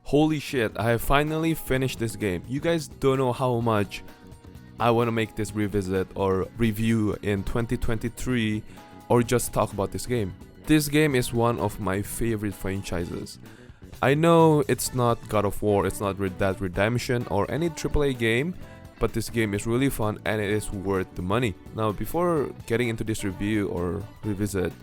Holy shit, I have finally finished this game. You guys don't know how much I want to make this revisit or review in 2023 or just talk about this game. This game is one of my favorite franchises. I know it's not God of War, it's not Red Dead Redemption or any AAA game, but this game is really fun and it is worth the money. Now, before getting into this review or revisit,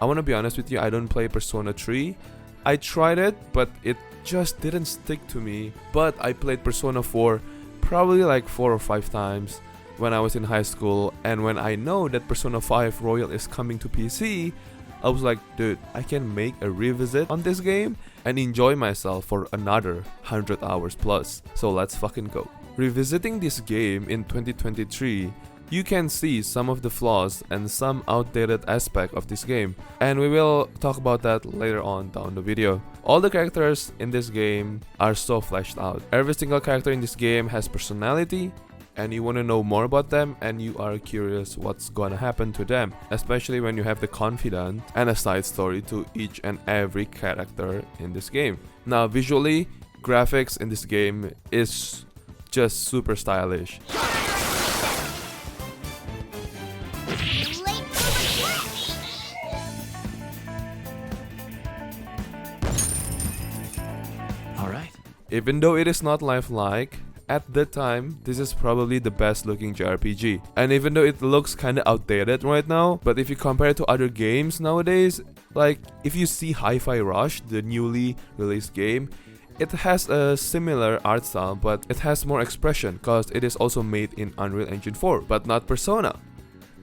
I want to be honest with you, I don't play Persona 3. I tried it, but it just didn't stick to me. But I played Persona 4 probably like 4 or 5 times when I was in high school, and when I know that Persona 5 Royal is coming to PC, I was like, dude, I can make a revisit on this game and enjoy myself for another 100 hours plus. So let's fucking go. Revisiting this game in 2023, you can see some of the flaws and some outdated aspect of this game, and we will talk about that later on down the video. All the characters in this game are so fleshed out. Every single character in this game has personality, and you want to know more about them and you are curious what's gonna happen to them, especially when you have the confidant and a side story to each and every character in this game. Now, visually, graphics in this game is just super stylish. Even though it is not lifelike, at the time, this is probably the best looking JRPG. And even though it looks kinda outdated right now, but if you compare it to other games nowadays, like if you see Hi-Fi Rush, the newly released game, it has a similar art style, but it has more expression because it is also made in Unreal Engine 4, but not Persona.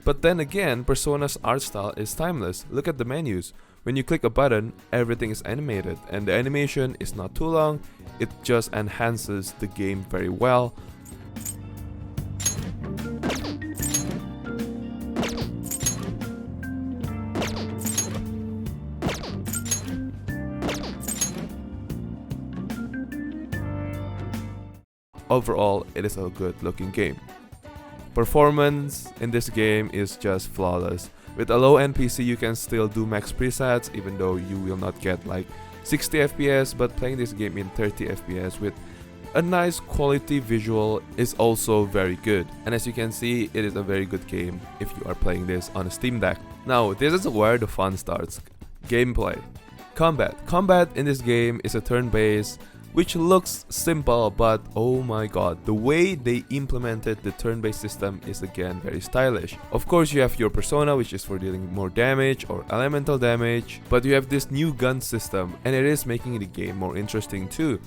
But then again, Persona's art style is timeless. Look at the menus. When you click a button, everything is animated, and the animation is not too long, it just enhances the game very well. Overall, it is a good looking game. Performance in this game is just flawless. With a low NPC, you can still do max presets, even though you will not get like 60 FPS, but playing this game in 30 FPS with a nice quality visual is also very good. And as you can see, it is a very good game if you are playing this on a Steam Deck. Now, this is where the fun starts. Gameplay. Combat. Combat in this game is a turn-based, which looks simple, but oh my god, the way they implemented the turn-based system is again very stylish. Of course, you have your persona, which is for dealing more damage or elemental damage, but you have this new gun system, and it is making the game more interesting too.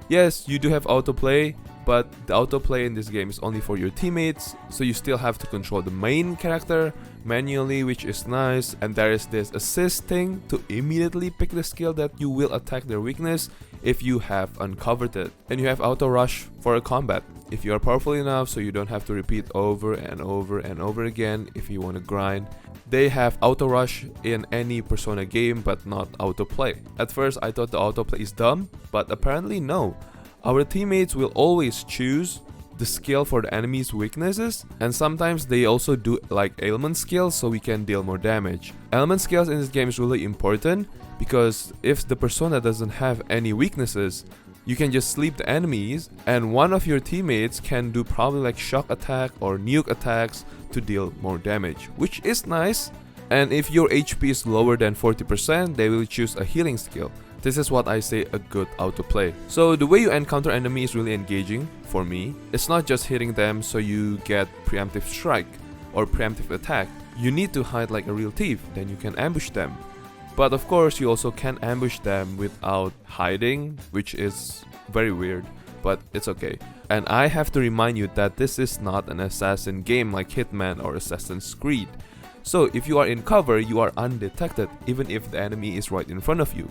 Yes, you do have autoplay, but the autoplay in this game is only for your teammates, so you still have to control the main character manually, which is nice. And there is this assist thing to immediately pick the skill that you will attack their weakness if you have uncovered it. And you have auto rush for a combat if you are powerful enough, so you don't have to repeat over and over and over again if you want to grind. They have auto rush in any Persona game, but not autoplay. At first I thought the autoplay is dumb, but apparently no. Our teammates will always choose the skill for the enemy's weaknesses, and sometimes they also do like ailment skills so we can deal more damage. Ailment skills in this game is really important because if the persona doesn't have any weaknesses, you can just sleep the enemies and one of your teammates can do probably like shock attack or nuke attacks to deal more damage, which is nice. And if your HP is lower than 40%, they will choose a healing skill. This is what I say a good autoplay. So the way you encounter enemies is really engaging for me. It's not just hitting them so you get preemptive strike or preemptive attack. You need to hide like a real thief, then you can ambush them. But of course you also can ambush them without hiding, which is very weird, but it's okay. And I have to remind you that this is not an assassin game like Hitman or Assassin's Creed. So if you are in cover, you are undetected even if the enemy is right in front of you.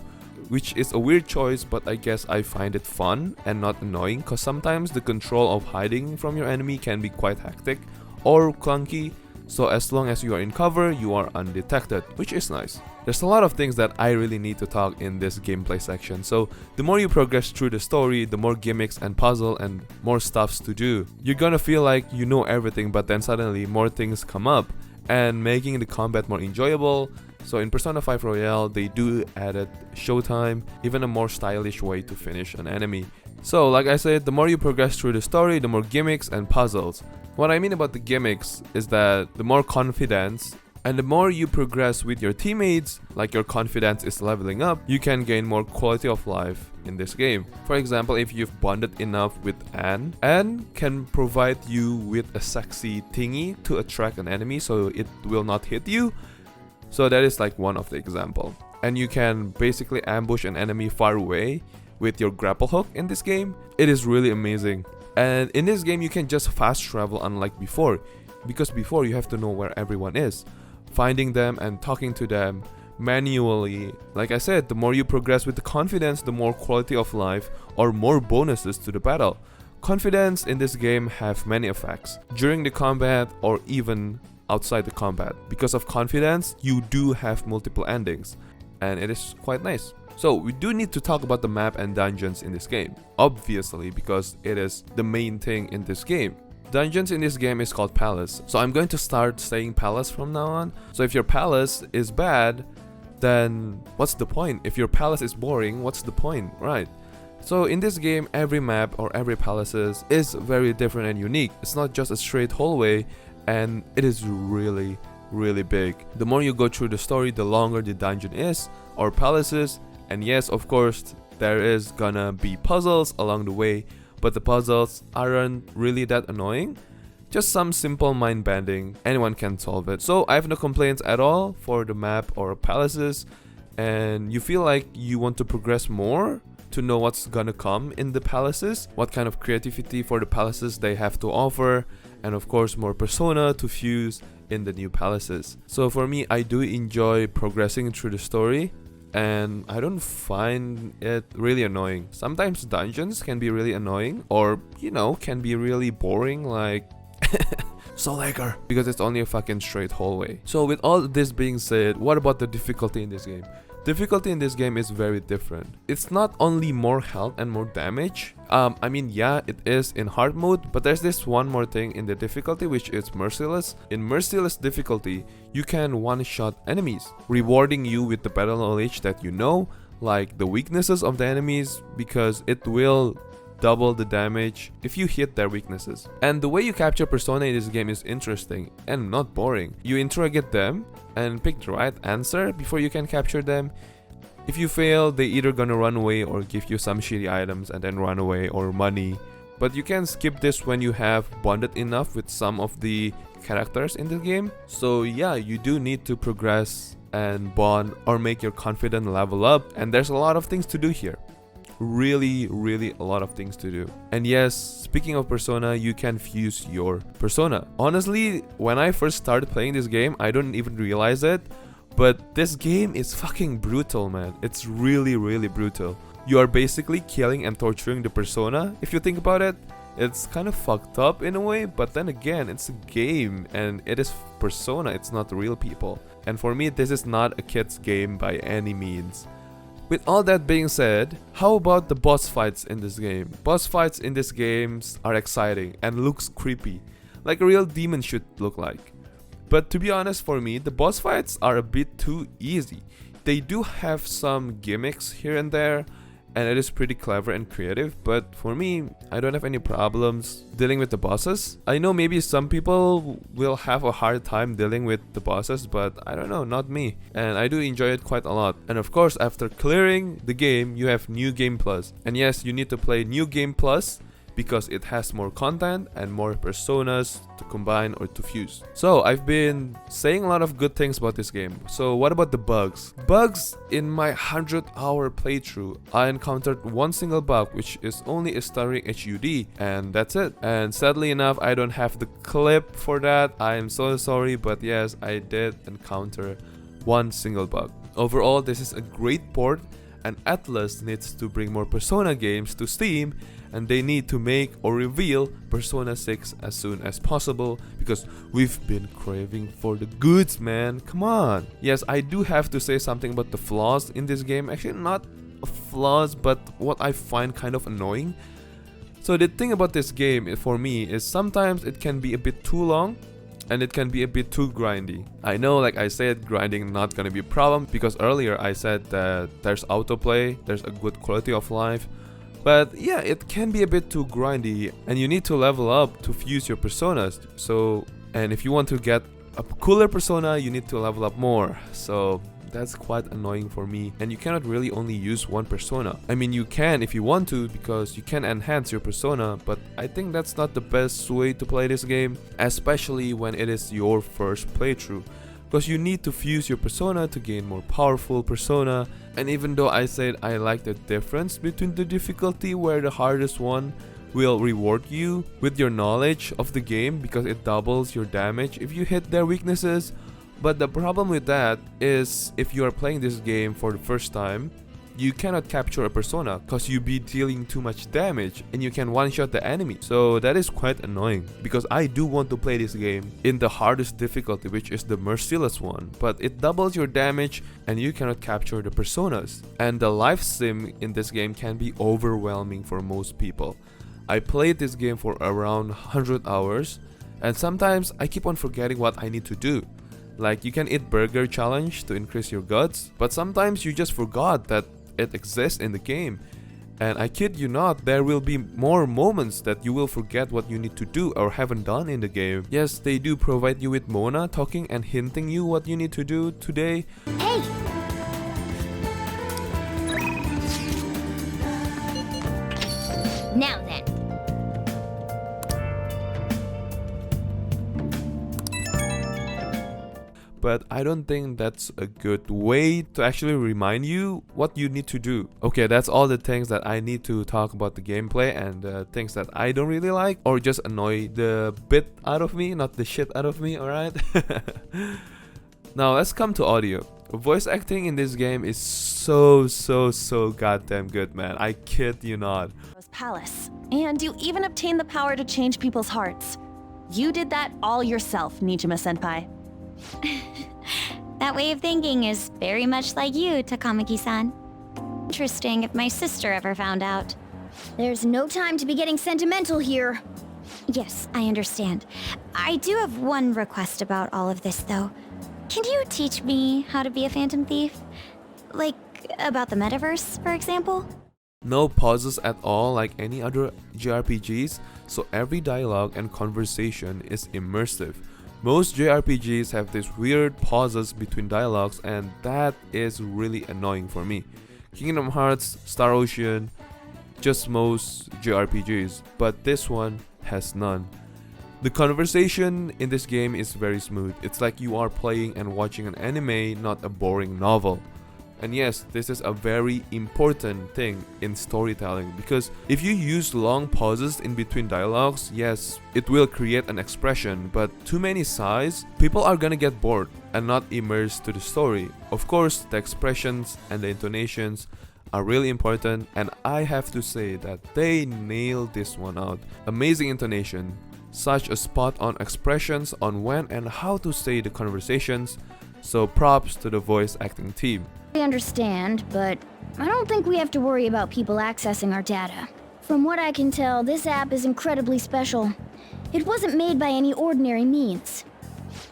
Which is a weird choice, but I guess I find it fun and not annoying, cause sometimes the control of hiding from your enemy can be quite hectic or clunky, so as long as you are in cover, you are undetected, which is nice. There's a lot of things that I really need to talk in this gameplay section. So the more you progress through the story, the more gimmicks and puzzle and more stuffs to do. You're gonna feel like you know everything, but then suddenly more things come up and making the combat more enjoyable. So in Persona 5 Royale, they do added showtime, even a more stylish way to finish an enemy. So like I said, the more you progress through the story, the more gimmicks and puzzles. What I mean about the gimmicks is that the more confidence and the more you progress with your teammates, like your confidence is leveling up, you can gain more quality of life in this game. For example, if you've bonded enough with Anne can provide you with a sexy thingy to attract an enemy so it will not hit you. So that is like one of the example. And you can basically ambush an enemy far away with your grapple hook in this game. It is really amazing. And in this game you can just fast travel unlike before, because before you have to know where everyone is, finding them and talking to them manually. Like I said, the more you progress with the confidence, the more quality of life or more bonuses to the battle. Confidence in this game have many effects during the combat or even outside the combat. Because of confidence, you do have multiple endings, and it is quite nice. So we do need to talk about the map and dungeons in this game, obviously, because it is the main thing in this game. Dungeons in this game is called Palace, so I'm going to start saying Palace from now on. So if your Palace is bad, then what's the point? If your Palace is boring, what's the point, right? So in this game, every map or every palaces is very different and unique. It's not just a straight hallway, and it is really big. The more you go through the story, the longer the dungeon is or palaces. And yes, of course, there is gonna be puzzles along the way, but the puzzles aren't really that annoying. Just some simple mind bending, anyone can solve it. So I have no complaints at all for the map or palaces, and you feel like you want to progress more to know what's gonna come in the palaces, what kind of creativity for the palaces they have to offer, and of course more persona to fuse in the new palaces. So for me, I do enjoy progressing through the story, and I don't find it really annoying. Sometimes dungeons can be really annoying, or you know, can be really boring, like Soul Hacker, because it's only a fucking straight hallway. So with all this being said, what about the difficulty in this game? Difficulty in this game is very different. It's not only more health and more damage. I mean, yeah, it is in hard mode, but there's this one more thing in the difficulty, which is merciless. In merciless difficulty, you can one-shot enemies, rewarding you with the battle knowledge that you know, like the weaknesses of the enemies, because it will double the damage if you hit their weaknesses. And the way you capture persona in this game is interesting and not boring. You interrogate them and pick the right answer before you can capture them. If you fail, they either gonna run away or give you some shitty items and then run away, or money. But you can skip this when you have bonded enough with some of the characters in the game. So yeah, you do need to progress and bond or make your confidence level up, and there's a lot of things to do here. Really a lot of things to do. And yes, speaking of persona, you can fuse your persona. Honestly, when I first started playing this game, I didn't even realize it, but this game is fucking brutal, man. It's really brutal. You are basically killing and torturing the persona. If you think about it, it's kind of fucked up in a way, but then again, it's a game and it is persona, it's not real people. And for me, this is not a kid's game by any means. With all that being said, how about the boss fights in this game? Boss fights in this game are exciting and looks creepy, like a real demon should look like. But to be honest, for me, the boss fights are a bit too easy. They do have some gimmicks here and there, and it is pretty clever and creative, but for me, I don't have any problems dealing with the bosses. I know maybe some people will have a hard time dealing with the bosses, but I don't know, not me. And I do enjoy it quite a lot. And of course, after clearing the game, you have New Game Plus. And yes, you need to play New Game Plus because it has more content and more personas to combine or to fuse. So I've been saying a lot of good things about this game. So what about the bugs? Bugs, in my 100-hour playthrough, I encountered one single bug, which is only a stuttering HUD, and that's it. And sadly enough, I don't have the clip for that. I am so sorry, but yes, I did encounter one single bug. Overall, this is a great port, and Atlas needs to bring more Persona games to Steam, and they need to make or reveal Persona 6 as soon as possible because we've been craving for the goods, man. Come on. Yes, I do have to say something about the flaws in this game. Actually, not flaws, but what I find kind of annoying. So the thing about this game for me is sometimes it can be a bit too long and it can be a bit too grindy. I know, like I said, grinding not gonna be a problem because earlier I said that there's autoplay, there's a good quality of life. But yeah, it can be a bit too grindy and you need to level up to fuse your personas. So, and if you want to get a cooler persona, you need to level up more. So that's quite annoying for me, and you cannot really only use one persona. I mean, you can if you want to because you can enhance your persona, but I think that's not the best way to play this game, especially when it is your first playthrough, because you need to fuse your persona to gain more powerful persona. And even though I said I like the difference between the difficulty where the hardest one will reward you with your knowledge of the game because it doubles your damage if you hit their weaknesses. But the problem with that is if you are playing this game for the first time, you cannot capture a persona because you be dealing too much damage and you can one-shot the enemy. So that is quite annoying because I do want to play this game in the hardest difficulty, which is the merciless one, but it doubles your damage and you cannot capture the personas. And the life sim in this game can be overwhelming for most people. I played this game for around 100 hours and sometimes I keep on forgetting what I need to do. Like, you can eat burger challenge to increase your guts, but sometimes you just forgot that it exists in the game. And I kid you not, there will be more moments that you will forget what you need to do or haven't done in the game. Yes, they do provide you with Mona talking and hinting you what you need to do today. Hey! Now then. But I don't think that's a good way to actually remind you what you need to do. Okay, that's all the things that I need to talk about the gameplay and things that I don't really like or just annoy the bit out of me, not the shit out of me, alright? Now let's come to audio. Voice acting in this game is so goddamn good, man. I kid you not. Palace, and you even obtained the power to change people's hearts. You did that all yourself, Nijima-senpai. That way of thinking is very much like you, Takamaki-san. Interesting if my sister ever found out. There's no time to be getting sentimental here. Yes, I understand. I do have one request about all of this, though. Can you teach me how to be a phantom thief? Like, about the metaverse, for example? No pauses at all like any other JRPGs, so every dialogue and conversation is immersive. Most JRPGs have these weird pauses between dialogues and that is really annoying for me. Kingdom Hearts, Star Ocean, just most JRPGs, but this one has none. The conversation in this game is very smooth. It's like you are playing and watching an anime, not a boring novel. And yes, this is a very important thing in storytelling because if you use long pauses in between dialogues, yes, it will create an expression, but too many sighs, people are gonna get bored and not immersed to the story. Of course, the expressions and the intonations are really important, and I have to say that they nailed this one out. Amazing intonation, such a spot-on expressions on when and how to say the conversations, so props to the voice acting team. I understand, but I don't think we have to worry about people accessing our data. From what I can tell, this app is incredibly special. It wasn't made by any ordinary means.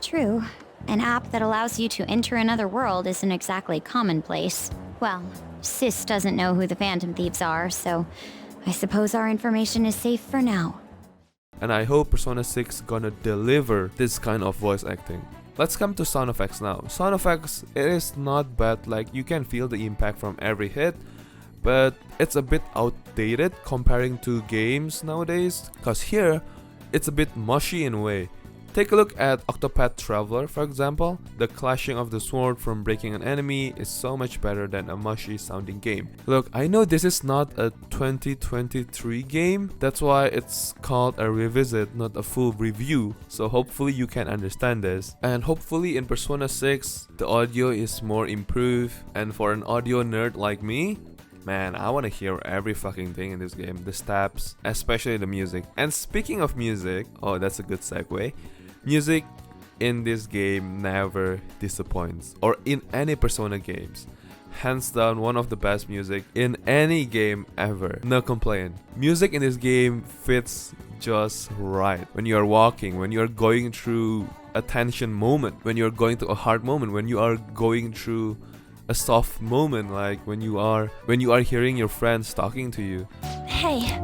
True. An app that allows you to enter another world isn't exactly commonplace. Well, Sis doesn't know who the Phantom Thieves are, so I suppose our information is safe for now. And I hope Persona 6 gonna deliver this kind of voice acting. Let's come to sound effects now. Sound effects, it is not bad, like you can feel the impact from every hit, but it's a bit outdated comparing to games nowadays, cause here, it's a bit mushy in a way. Take a look at Octopath Traveler, for example. The clashing of the sword from breaking an enemy is so much better than a mushy sounding game. Look, I know this is not a 2023 game, that's why it's called a revisit, not a full review, so hopefully you can understand this. And hopefully in Persona 6, the audio is more improved, and for an audio nerd like me, man, I want to hear every fucking thing in this game, the steps, especially the music. And speaking of music, oh, that's a good segue. Music in this game never disappoints, or in any Persona games. Hands down, one of the best music in any game ever. No complaint. Music in this game fits just right. When you are walking, when you are going through a tension moment, when you are going through a hard moment, when you are going through a soft moment, like when you are hearing your friends talking to you. Hey.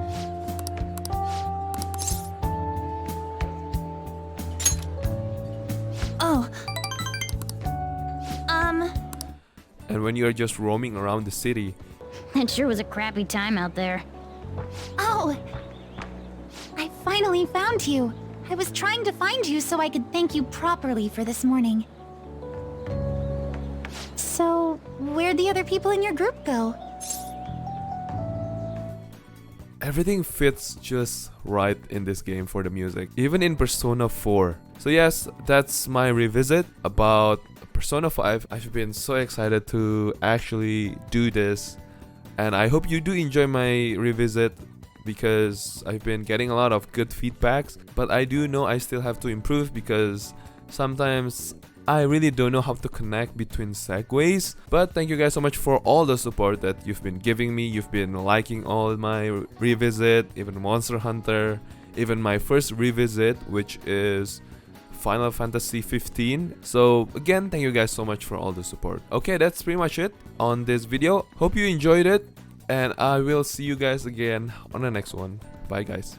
Oh. And when you are just roaming around the city. It sure was a crappy time out there. Oh! I finally found you. I was trying to find you so I could thank you properly for this morning. So, where'd the other people in your group go? Everything fits just right in this game for the music, even in Persona 4. So yes, that's my revisit about Persona 5. I've been so excited to actually do this, and I hope you do enjoy my revisit because I've been getting a lot of good feedbacks, but I do know I still have to improve because sometimes I really don't know how to connect between segues. But thank you guys so much for all the support that you've been giving me. You've been liking all my revisit, even Monster Hunter, even my first revisit, which is Final Fantasy 15. So again, thank you guys so much for all the support. Okay, that's pretty much it on this video. Hope you enjoyed it, and I will see you guys again on the next one. Bye guys.